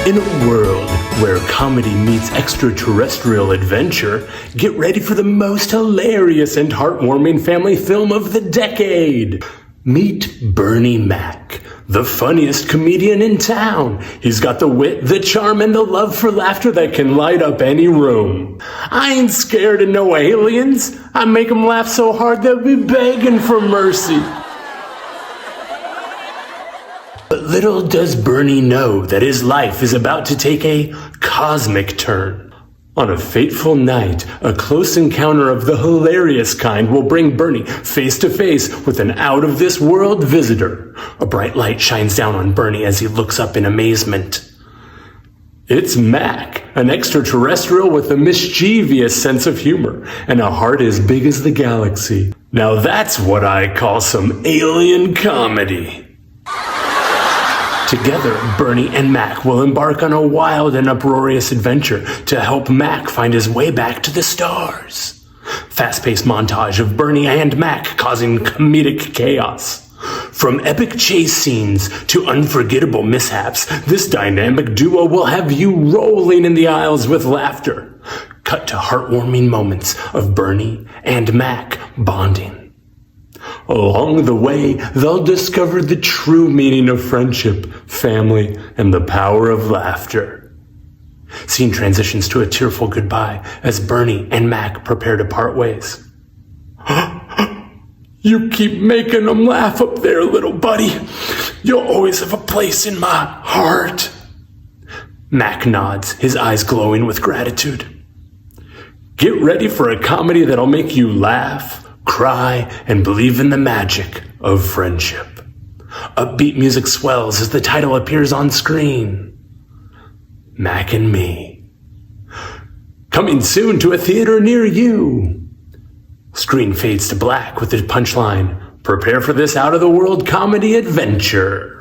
In a world where comedy meets extraterrestrial adventure, get ready for the most hilarious and heartwarming family film of the decade. Meet Bernie Mac, the funniest comedian in town. He's got the wit, the charm, and the love for laughter that can light up any room. I ain't scared of no aliens. I make 'em laugh so hard they'll be begging for mercy. But little does Bernie know that his life is about to take a cosmic turn. On a fateful night, a close encounter of the hilarious kind will bring Bernie face to face with an out-of-this-world visitor. A bright light shines down on Bernie as he looks up in amazement. It's Mac, an extraterrestrial with a mischievous sense of humor and a heart as big as the galaxy. Now that's what I call some alien comedy. Together, Bernie and Mac will embark on a wild and uproarious adventure to help Mac find his way back to the stars. Fast-paced montage of Bernie and Mac causing comedic chaos. From epic chase scenes to unforgettable mishaps, this dynamic duo will have you rolling in the aisles with laughter. Cut to heartwarming moments of Bernie and Mac bonding. Along the way, they'll discover the true meaning of friendship, family, and the power of laughter. Scene transitions to a tearful goodbye as Bernie and Mac prepare to part ways. You keep making them laugh up there, little buddy. You'll always have a place in my heart. Mac nods, his eyes glowing with gratitude. Get ready for a comedy that'll make you laugh, cry, and believe in the magic of friendship. Upbeat music swells as the title appears on screen. Mac and Me. Coming soon to a theater near you. Screen fades to black with the punchline, prepare for this out-of-the-world comedy adventure.